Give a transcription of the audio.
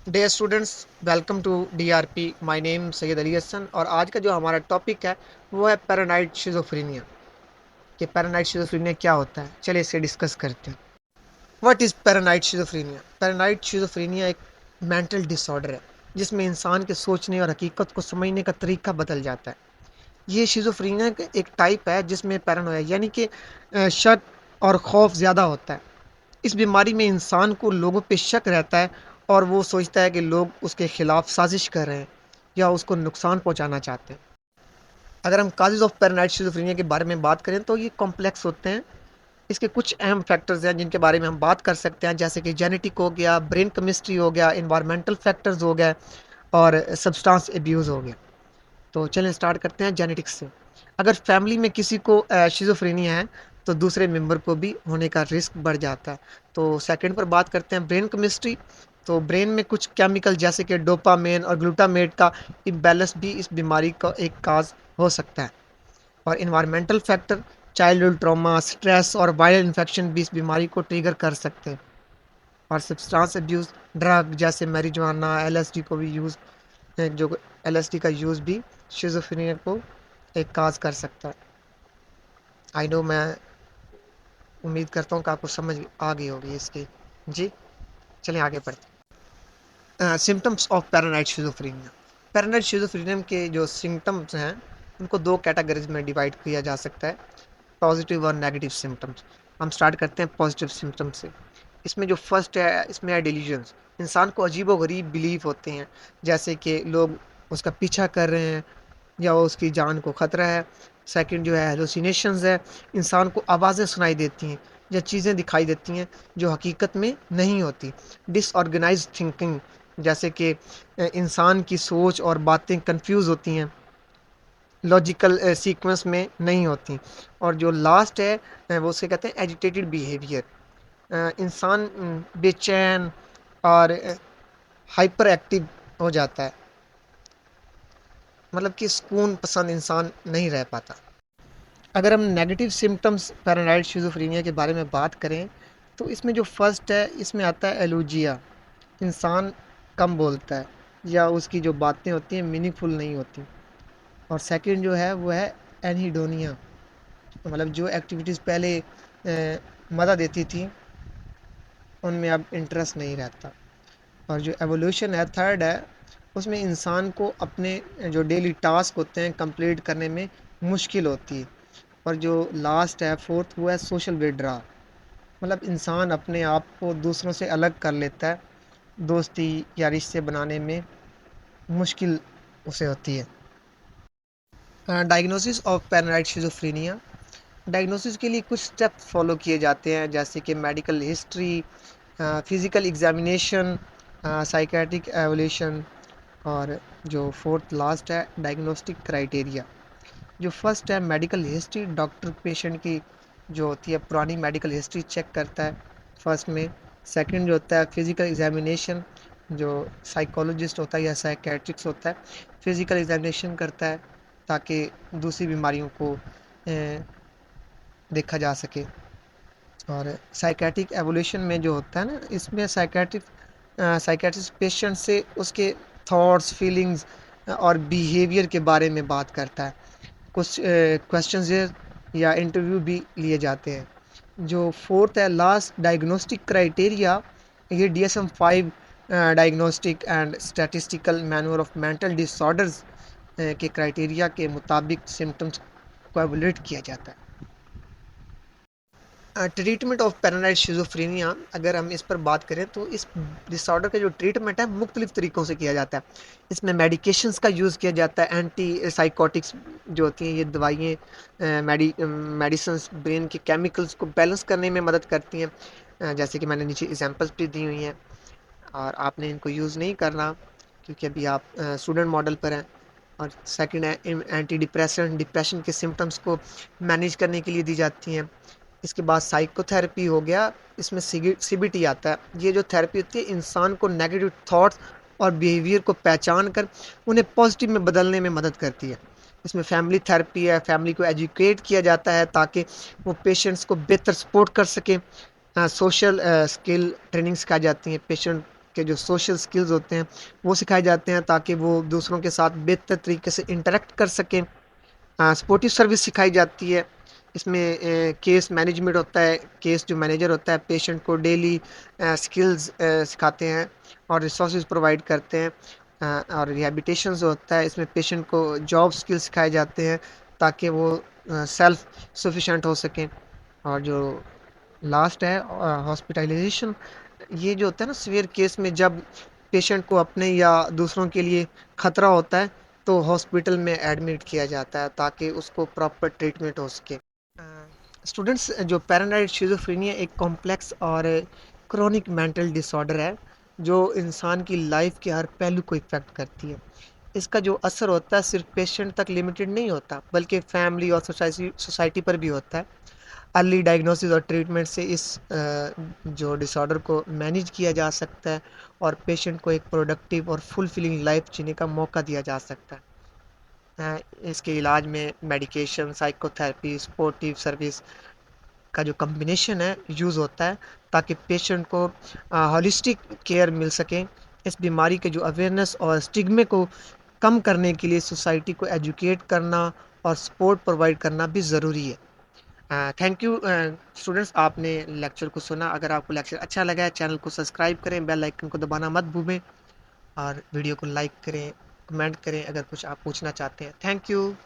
Dear students, welcome to DRP. My name Syed Ali Hasan और आज का जो हमारा टॉपिक है वो है पैरानाइड शिज़ोफ्रेनिया। कि पैरानाइड शिज़ोफ्रेनिया क्या होता है, चलिए इसे डिस्कस करते हैं। What is paranoid schizophrenia? Paranoid schizophrenia एक मेंटल डिसऑर्डर है जिसमें इंसान के सोचने और हकीकत को समझने का तरीका बदल जाता है। ये शिज़ोफ्रेनिया का एक टाइप है जिसमें पैरानोया यानी कि शक और खौफ ज़्यादा होता है। इस बीमारी में इंसान को लोगों पे शक रहता है और वो सोचता है कि लोग उसके खिलाफ साजिश कर रहे हैं या उसको नुकसान पहुंचाना चाहते हैं। अगर हम काजेज ऑफ पैरानाइड शिज़ोफ्रेनिया के बारे में बात करें तो ये कॉम्प्लेक्स होते हैं। इसके कुछ अहम फैक्टर्स हैं जिनके बारे में हम बात कर सकते हैं, जैसे कि जेनेटिक हो गया, ब्रेन केमिस्ट्री हो गया, इन्वायरमेंटल फैक्टर्स हो गए और सब्सटेंस एब्यूज़ हो गया। तो चलें स्टार्ट करते हैं जेनेटिक्स से। अगर फैमिली में किसी को शिज़ोफ्रेनिया है तो दूसरे मेंबर को भी होने का रिस्क बढ़ जाता है। तो सेकंड पर बात करते हैं ब्रेन केमिस्ट्री। तो ब्रेन में कुछ केमिकल जैसे कि डोपामेन और ग्लूटामेट का इम्बैलेंस भी इस बीमारी का एक काज हो सकता है। और environmental factor, childhood trauma, stress और वायरल इन्फेक्शन भी इस बीमारी को ट्रिगर कर सकते हैं। और सब्सटेंस अब्यूज़, ड्रग जैसे मैरिजुआना, एलएसडी को भी यूज़ जो एलएसडी का यूज़ भी शिज़ोफ्रेनिया को एक काज कर सकता है। आई नो, मैं उम्मीद करता हूँ कि आपको समझ आ गई होगी इसकी। जी, चलें आगे बढ़ते हैं। Symptoms of paranoid schizophrenia. Paranoid schizophrenia के जो सिम्टम्स हैं उनको दो कैटेगरीज में डिवाइड किया जा सकता है, पॉजिटिव और नेगेटिव सिम्टम्स। हम स्टार्ट करते हैं पॉजिटिव सिम्टम्स से। इसमें जो फर्स्ट है, इसमें है डिल्यूजन्स। इंसान को अजीबो-गरीब बिलीफ होते हैं, जैसे कि लोग उसका पीछा कर रहे हैं या उसकी जान को खतरा है। सेकंड जो है हेलुसिनेशंस है। इंसान को आवाज़ें सुनाई देती हैं या चीज़ें दिखाई देती हैं जो हकीकत में नहीं होती। डिसऑर्गेनाइज्ड थिंकिंग, जैसे कि इंसान की सोच और बातें कंफ्यूज होती हैं, लॉजिकल सीक्वेंस में नहीं होती। और जो लास्ट है वो उसे कहते हैं एजिटेटेड बिहेवियर। इंसान बेचैन और हाइपर एक्टिव हो जाता है, मतलब कि सुकून पसंद इंसान नहीं रह पाता। अगर हम नेगेटिव सिम्टम्स पैरानाइड शिज़ोफ्रेनिया के बारे में बात करें तो इसमें जो फर्स्ट है, इसमें आता है एलूजिया। इंसान कम बोलता है या उसकी जो बातें होती हैं मीनिंगफुल नहीं होती। और सेकंड जो है वो है एनहीडोनिया, मतलब जो एक्टिविटीज़ पहले मज़ा देती थी उनमें अब इंटरेस्ट नहीं रहता। और जो एवोल्यूशन है थर्ड है, उसमें इंसान को अपने जो डेली टास्क होते हैं कंप्लीट करने में मुश्किल होती है। और जो लास्ट है फोर्थ, वो है सोशल विड्रा, मतलब इंसान अपने आप को दूसरों से अलग कर लेता है, दोस्ती या रिश्ते बनाने में मुश्किल उसे होती है। Diagnosis of paranoid schizophrenia. Diagnosis के लिए कुछ स्टेप फॉलो किए जाते हैं, जैसे कि medical history, physical examination, psychiatric evolution. और जो फोर्थ लास्ट है डायग्नोस्टिक क्राइटेरिया। जो फर्स्ट है मेडिकल हिस्ट्री, डॉक्टर पेशेंट की जो होती है पुरानी मेडिकल हिस्ट्री चेक करता है फर्स्ट में। सेकंड जो होता है फिज़िकल एग्जामिनेशन, जो साइकोलॉजिस्ट होता है या साइकेट्रिक्स होता है फिज़िकल एग्जामिनेशन करता है ताकि दूसरी बीमारियों को देखा जा सके। और साइकेट्रिक एवोल्यूशन में जो होता है ना, इसमें साइकेट्रिस्ट पेशेंट से उसके थॉट्स, फीलिंग्स और बिहेवियर के बारे में बात करता है। कुछ क्वेश्चंस या इंटरव्यू भी लिए जाते हैं। जो फोर्थ है लास्ट डायग्नोस्टिक क्राइटेरिया, ये DSM-5 diagnostic and statistical manual of mental disorders के क्राइटेरिया के मुताबिक सिम्टम्स को एवोल्यूट किया जाता है। ट्रीटमेंट ऑफ पैरानाइड शिज़ोफ्रेनिया, अगर हम इस पर बात करें तो इस डिसऑर्डर का जो ट्रीटमेंट है मुख्तलिफ तरीक़ों से किया जाता है। इसमें मेडिकेशंस का यूज़ किया जाता है, एंटी साइकोटिक्स जो होती हैं ये दवाइयाँ, मेडिसिन्स ब्रेन के केमिकल्स को बैलेंस करने में मदद करती हैं। जैसे कि मैंने नीचे एग्जांपल्स भी दी हुई हैं और आपने इनको यूज़ नहीं करना क्योंकि अभी आप स्टूडेंट मॉडल पर हैं। और सेकंड है एंटी डिप्रेशन, डिप्रेशन के सिम्टम्स को मैनेज करने के लिए दी जाती हैं। इसके बाद साइकोथेरेपी हो गया, इसमें सीबीटी आता है। ये जो थेरेपी होती है इंसान को नेगेटिव थॉट्स और बिहेवियर को पहचान कर उन्हें पॉजिटिव में बदलने में मदद करती है। इसमें फैमिली थेरेपी है, फैमिली को एजुकेट किया जाता है ताकि वो पेशेंट्स को बेहतर सपोर्ट कर सकें। सोशल स्किल ट्रेनिंग सिखाई जाती हैं पेशेंट के जो सोशल स्किल्स होते हैं वो सिखाए जाते हैं ताकि वो दूसरों के साथ बेहतर तरीके से इंटरेक्ट कर सकें। सपोर्टिव सर्विस सिखाई जाती है। इसमें केस मैनेजमेंट होता है। केस जो मैनेजर होता है पेशेंट को डेली स्किल्स सिखाते हैं और रिसोर्सेज प्रोवाइड करते हैं। और रिहैबिलिटेशन जो होता है इसमें पेशेंट को जॉब स्किल्स सिखाए जाते हैं ताकि वो सेल्फ सफिशेंट हो सकें। और जो लास्ट है हॉस्पिटलाइजेशन, ये जो होता है ना सीवियर केस में जब पेशेंट को अपने या दूसरों के लिए खतरा होता है तो हॉस्पिटल में एडमिट किया जाता है ताकि उसको प्रॉपर ट्रीटमेंट हो सके। स्टूडेंट्स, जो पैरानाइड शिज़ोफ्रेनिया एक कॉम्प्लेक्स और क्रोनिक मेंटल डिसऑर्डर है जो इंसान की लाइफ के हर पहलू को इफ़ेक्ट करती है। इसका जो असर होता है सिर्फ पेशेंट तक लिमिटेड नहीं होता बल्कि फैमिली और सोसाइटी पर भी होता है। अर्ली डायग्नोसिस और ट्रीटमेंट से इस जो डिसऑर्डर को मैनेज किया जा सकता है और पेशेंट को एक प्रोडक्टिव और फुलफिलिंग लाइफ जीने का मौका दिया जा सकता है। इसके इलाज में मेडिकेशन, साइकोथेरेपी, सपोर्टिव सर्विस का जो कॉम्बिनेशन है यूज़ होता है ताकि पेशेंट को होलिस्टिक केयर मिल सके। इस बीमारी के जो अवेयरनेस और स्टिग्मे को कम करने के लिए सोसाइटी को एजुकेट करना और सपोर्ट प्रोवाइड करना भी ज़रूरी है। थैंक यू स्टूडेंट्स, आपने लेक्चर को सुना। अगर आपको लेक्चर अच्छा लगा है चैनल को सब्सक्राइब करें, बेल आइकन को दबाना मत भूलें और वीडियो को लाइक करें, कमेंट करें अगर कुछ आप पूछना चाहते हैं। Thank you.